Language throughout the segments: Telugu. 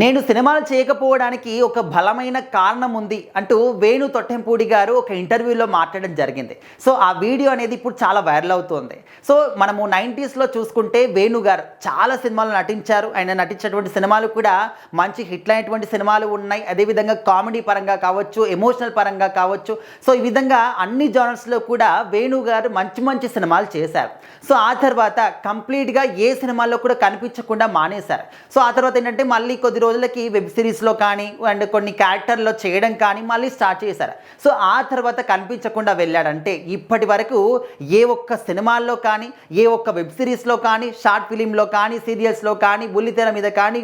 నేను సినిమాలు చేయకపోవడానికి ఒక బలమైన కారణం ఉంది అంటూ వేణు తొట్టెంపూడి గారు ఒక ఇంటర్వ్యూలో మాట్లాడడం జరిగింది. సో ఆ వీడియో అనేది ఇప్పుడు చాలా వైరల్ అవుతుంది. సో మనము 90స్లో చూసుకుంటే వేణు గారు చాలా సినిమాలు నటించారు. ఆయన నటించినటువంటి సినిమాలు కూడా మంచి హిట్ అయినటువంటి సినిమాలు ఉన్నాయి. అదేవిధంగా కామెడీ పరంగా కావచ్చు, ఎమోషనల్ పరంగా కావచ్చు. సో ఈ విధంగా అన్ని జానర్స్లో కూడా వేణు గారు మంచి మంచి సినిమాలు చేశారు. సో ఆ తర్వాత కంప్లీట్గా ఏ సినిమాల్లో కూడా కనిపించకుండా మానేశారు. సో ఆ తర్వాత ఏంటంటే మళ్ళీ కొద్ది రోజులకి వెబ్ సిరీస్లో కానీ అండ్ కొన్ని క్యారెక్టర్లో చేయడం కానీ మళ్ళీ స్టార్ట్ చేశారు. సో ఆ తర్వాత కనిపించకుండా వెళ్ళాడంటే ఇప్పటి వరకు ఏ ఒక్క సినిమాల్లో కానీ, ఏ ఒక్క వెబ్ సిరీస్లో కానీ, షార్ట్ ఫిలింలో కానీ, సీరియల్స్లో కానీ, బుల్లితెర మీద కానీ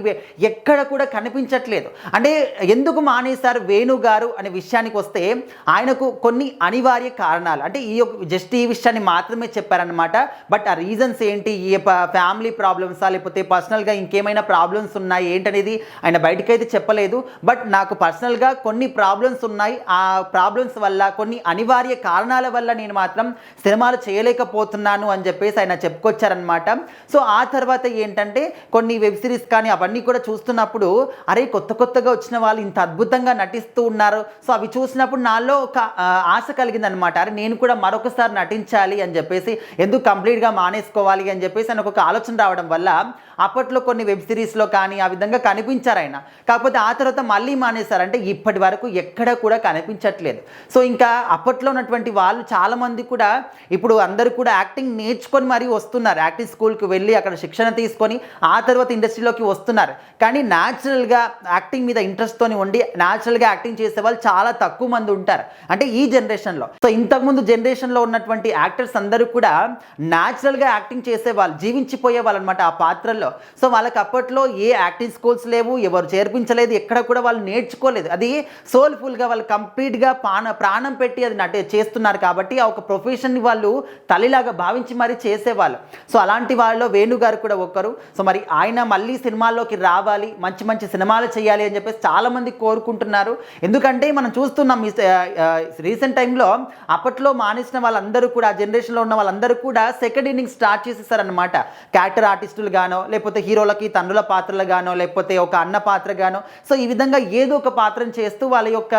ఎక్కడ కూడా కనిపించట్లేదు. అంటే ఎందుకు మానేశారు వేణు గారు అనే విషయానికి వస్తే ఆయనకు కొన్ని అనివార్య కారణాలు, అంటే జస్ట్ ఈ విషయాన్ని మాత్రమే చెప్పారనమాట. బట్ ఆ రీజన్స్ ఏంటి, ఏ ఫ్యామిలీ ప్రాబ్లమ్సా లేకపోతే పర్సనల్గా ఇంకేమైనా ప్రాబ్లమ్స్ ఉన్నాయి ఏంటనేది ఆయన బయటకైతే చెప్పలేదు. బట్ నాకు పర్సనల్గా కొన్ని ప్రాబ్లమ్స్ ఉన్నాయి, ఆ ప్రాబ్లమ్స్ వల్ల కొన్ని అనివార్య కారణాల వల్ల నేను మాత్రం సినిమాలు చేయలేకపోతున్నాను అని చెప్పేసి ఆయన చెప్పుకొచ్చారనమాట. సో ఆ తర్వాత ఏంటంటే కొన్ని వెబ్ సిరీస్ కానీ అవన్నీ కూడా చూస్తున్నప్పుడు అరే కొత్తగా వచ్చిన వాళ్ళు ఇంత అద్భుతంగా నటిస్తూ ఉన్నారు. సో అవి చూసినప్పుడు నాలో ఒక ఆశ కలిగిందనమాట. అరే నేను కూడా మరొకసారి నటించాలి అని చెప్పేసి, ఎందుకు కంప్లీట్గా మానేసుకోవాలి అని చెప్పేసి ఆయన ఒక ఆలోచన రావడం వల్ల అప్పట్లో కొన్ని వెబ్ సిరీస్లో కానీ ఆ విధంగా కనిపించారు ఆయన. కాకపోతే ఆ తర్వాత మళ్ళీ మానేశారు. అంటే ఇప్పటి వరకు ఎక్కడ కూడా కనిపించట్లేదు. సో ఇంకా అప్పట్లో ఉన్నటువంటి వాళ్ళు చాలామంది కూడా ఇప్పుడు అందరూ కూడా యాక్టింగ్ నేర్చుకొని మరీ వస్తున్నారు. యాక్టింగ్ స్కూల్కి వెళ్ళి అక్కడ శిక్షణ తీసుకొని ఆ తర్వాత ఇండస్ట్రీలోకి వస్తున్నారు. కానీ న్యాచురల్గా యాక్టింగ్ మీద ఇంట్రెస్ట్తో ఉండి న్యాచురల్గా యాక్టింగ్ చేసే వాళ్ళు చాలా తక్కువ మంది ఉంటారు, అంటే ఈ జనరేషన్లో. సో ఇంతకుముందు జనరేషన్లో ఉన్నటువంటి యాక్టర్స్ అందరూ కూడా న్యాచురల్గా యాక్టింగ్ చేసేవాళ్ళు, జీవించిపోయే వాళ్ళు అనమాట ఆ పాత్రల్లో. సో వాళ్ళకి అప్పట్లో ఏ యాక్టింగ్ స్కూల్స్ లేవు, ఎవరు చేర్పించలేదు, ఎక్కడ కూడా వాళ్ళు నేర్చుకోలేదు. అది సోల్ఫుల్గా వాళ్ళు కంప్లీట్గా ప్రాణం పెట్టి అది చేస్తున్నారు కాబట్టి ఆ ఒక ప్రొఫెషన్ని వాళ్ళు తల్లిలాగా భావించి మరీ చేసేవాళ్ళు. సో అలాంటి వాళ్ళలో వేణు గారు కూడా ఒకరు. సో మరి ఆయన మళ్ళీ సినిమాల్లోకి రావాలి, మంచి మంచి సినిమాలు చేయాలి అని చెప్పేసి చాలామంది కోరుకుంటున్నారు. ఎందుకంటే మనం చూస్తున్నాం రీసెంట్ టైంలో అప్పట్లో మానేసిన వాళ్ళందరూ కూడా, ఆ జనరేషన్లో ఉన్న వాళ్ళందరూ కూడా సెకండ్ ఇన్నింగ్ స్టార్ట్ చేసేసారనమాట. క్యారెక్టర్ ఆర్టిస్టులు గానో లేకపోతే హీరోలకి తండ్రుల పాత్రలు గానో లేకపోతే ఒక అన్న పాత్ర గానో, సో ఈ విధంగా ఏదో ఒక పాత్రను చేస్తూ వాళ్ళ యొక్క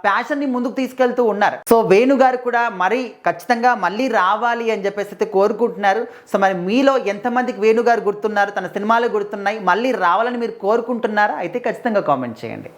ప్యాషన్ని ముందుకు తీసుకెళ్తూ ఉన్నారు. సో వేణు గారు కూడా మరి ఖచ్చితంగా మళ్ళీ రావాలి అని చెప్పేసి అయితే కోరుకుంటున్నారు. సో మరి మీలో ఎంతమందికి వేణు గారు గుర్తున్నారు, తన సినిమాలు గుర్తున్నాయి, మళ్ళీ రావాలని మీరు కోరుకుంటున్నారా? అయితే ఖచ్చితంగా కామెంట్ చేయండి.